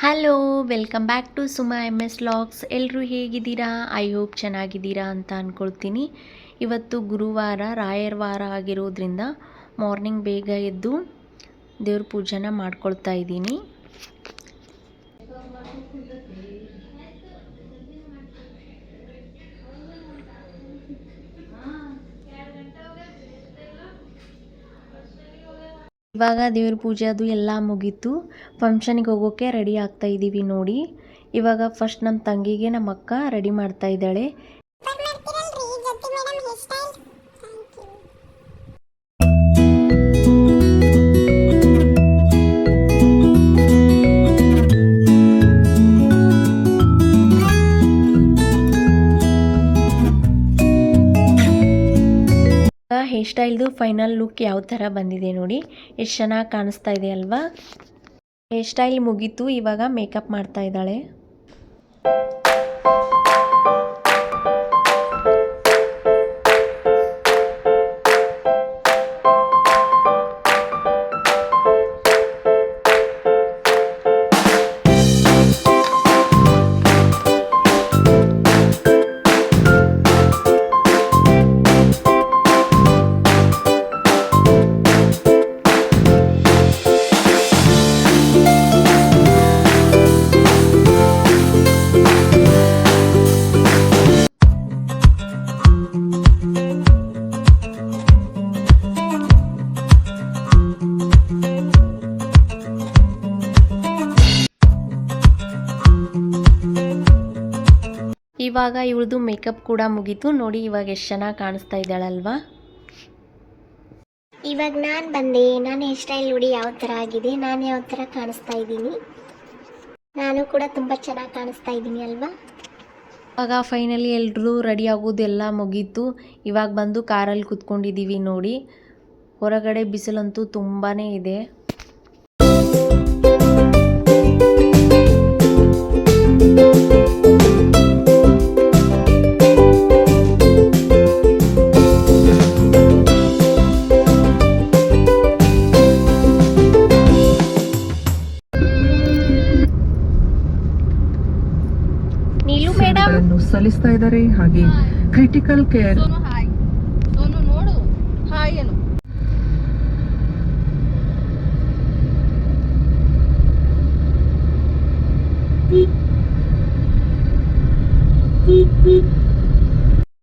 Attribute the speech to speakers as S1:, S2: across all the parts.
S1: Hello, welcome back to Suma MS vlogs. ಎಲ್ಲರೂ ಹೇಗಿದ್ದೀರಾ? I hope ಚೆನ್ನಾಗಿದ್ದೀರಾ ಅಂತ ಅಂದ್ಕೊಳ್ತೀನಿ. ಇವತ್ತು ಗುರುವಾರ, ರಾಯರ ವಾರ ಆಗಿರೋದ್ರಿಂದ ಮಾರ್ನಿಂಗ್ ಬೇಗ ಎದ್ದು ದೇವ್ರ ಪೂಜೆನ ಮಾಡ್ಕೊಳ್ತಾ ಇದ್ದೀನಿ. ಇವಾಗ ದೇವ್ರ ಪೂಜೆ ಅದು ಎಲ್ಲ ಮುಗೀತು. ಫಂಕ್ಷನಿಗೆ ಹೋಗೋಕ್ಕೆ ರೆಡಿ ಆಗ್ತಾ ಇದ್ದೀವಿ ನೋಡಿ. ಇವಾಗ ಫಸ್ಟ್ ನಮ್ಮ ತಂಗಿಗೆ ನಮ್ಮ ಅಕ್ಕ ರೆಡಿ ಮಾಡ್ತಾ ಇದ್ದಾಳೆ. ಹೇರ್ ಸ್ಟೈಲ್ದು ಫೈನಲ್ ಲುಕ್ ಯಾವ ಥರ ಬಂದಿದೆ ನೋಡಿ, ಎಷ್ಟು ಚೆನ್ನಾಗಿ ಕಾಣಿಸ್ತಾ ಇದೆ ಅಲ್ವಾ. ಹೇರ್ ಸ್ಟೈಲ್ ಮುಗೀತು, ಇವಾಗ ಮೇಕಪ್ ಮಾಡ್ತಾ ಇದ್ದಾಳೆ. ಇವಾಗ ಇವಳದು ಮೇಕಪ್ ಕೂಡ ಮುಗೀತು ನೋಡಿ. ಇವಾಗ ಎಷ್ಟು ಚೆನ್ನಾಗಿ ಕಾಣಿಸ್ತಾ ಇದ್ದಾಳಲ್ವಾ.
S2: ಇವಾಗ ನಾನು ಬಂದೆ. ನಾನು ಹೇರ್ ಸ್ಟೈಲ್ ನೋಡಿ ಯಾವ ಥರ ಆಗಿದೆ, ನಾನು ಯಾವ ಥರ ಕಾಣಿಸ್ತಾ ಇದ್ದೀನಿ. ನಾನು ಕೂಡ ತುಂಬ ಚೆನ್ನಾಗಿ ಕಾಣಿಸ್ತಾ ಇದ್ದೀನಿ ಅಲ್ವಾ.
S1: ಇವಾಗ ಫೈನಲಿ ಎಲ್ಲರೂ ರೆಡಿ ಆಗೋದೆಲ್ಲ ಮುಗೀತು. ಇವಾಗ ಬಂದು ಕಾರಲ್ಲಿ ಕೂತ್ಕೊಂಡಿದ್ದೀವಿ ನೋಡಿ. ಹೊರಗಡೆ ಬಿಸಿಲಂತೂ ತುಂಬಾ ಇದೆ.
S3: ಸಲ್ಲಿಸ್ತಾ ಇದ್ದಾರೆ. ಹಾಗೆ ಕ್ರಿಟಿಕಲ್ ಕೇರ್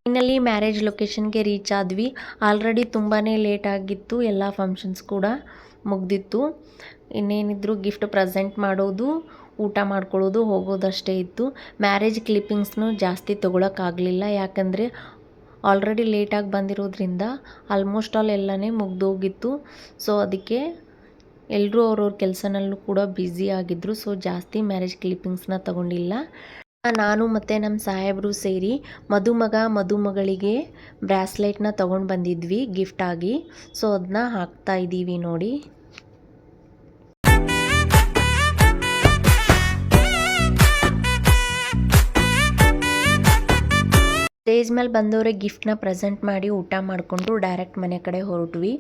S1: ಫೈನಲಿ ಮ್ಯಾರೇಜ್ ಲೊಕೇಶನ್ಗೆ ರೀಚ್ ಆದ್ವಿ. ಆಲ್ರೆಡಿ ತುಂಬಾ ಲೇಟ್ ಆಗಿತ್ತು, ಎಲ್ಲ ಫಂಕ್ಷನ್ಸ್ ಕೂಡ ಮುಗ್ದಿತ್ತು. ಇನ್ನೇನಿದ್ರು ಗಿಫ್ಟ್ ಪ್ರೆಸೆಂಟ್ ಮಾಡೋದು, ಊಟ ಮಾಡ್ಕೊಳ್ಳೋದು, ಹೋಗೋದಷ್ಟೇ ಇತ್ತು. ಮ್ಯಾರೇಜ್ ಕ್ಲಿಪ್ಪಿಂಗ್ಸ್ನು ಜಾಸ್ತಿ ತೊಗೊಳಕ್ಕಾಗಲಿಲ್ಲ, ಯಾಕಂದರೆ ಆಲ್ರೆಡಿ ಲೇಟಾಗಿ ಬಂದಿರೋದ್ರಿಂದ ಆಲ್ಮೋಸ್ಟ್ ಆಲ್ ಎಲ್ಲನೇ ಮುಗ್ದೋಗಿತ್ತು. ಸೊ ಅದಕ್ಕೆ ಎಲ್ಲರೂ ಅವ್ರವ್ರ ಕೆಲಸನಲ್ಲೂ ಕೂಡ ಬ್ಯುಸಿ ಆಗಿದ್ದರು. ಸೊ ಜಾಸ್ತಿ ಮ್ಯಾರೇಜ್ ಕ್ಲಿಪ್ಪಿಂಗ್ಸ್ನ ತಗೊಂಡಿಲ್ಲ. ನಾನು ಮತ್ತು ನಮ್ಮ ಸಾಹೇಬರು ಸೇರಿ ಮದುಮಗ ಮದುಮಗಳಿಗೆ ಬ್ರಾಸ್ಲೆಟ್ನ ತೊಗೊಂಡು ಬಂದಿದ್ವಿ ಗಿಫ್ಟಾಗಿ. ಸೊ ಅದನ್ನ ಹಾಕ್ತಾ ಇದ್ದೀವಿ ನೋಡಿ. ಸ್ಟೇಜ್ ಮೇಲೆ ಬಂದವ್ರಿಗೆ ಗಿಫ್ಟ್ನ ಪ್ರೆಸೆಂಟ್ ಮಾಡಿ ಊಟ ಮಾಡಿಕೊಂಡು ಡೈರೆಕ್ಟ್ ಮನೆ ಕಡೆ ಹೊರಟ್ವಿ.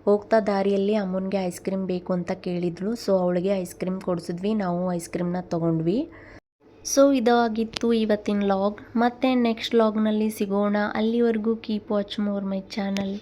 S1: ಹೋಗ್ತಾ ದಾರಿಯಲ್ಲಿ ಅಮ್ಮನಿಗೆ ಐಸ್ ಕ್ರೀಮ್ ಬೇಕು ಅಂತ ಕೇಳಿದ್ಳು. ಸೊ ಅವಳಿಗೆ ಐಸ್ ಕ್ರೀಮ್ ಕೊಡಿಸಿದ್ವಿ, ನಾವು ಐಸ್ ಕ್ರೀಮ್ನ ತೊಗೊಂಡ್ವಿ. ಸೊ ಇದಾಗಿತ್ತು ಇವತ್ತಿನ ವ್ಲಾಗ್. ಮತ್ತೆ ನೆಕ್ಸ್ಟ್ ವ್ಲಾಗ್ನಲ್ಲಿ ಸಿಗೋಣ. ಅಲ್ಲಿವರೆಗೂ keep watch more my channel.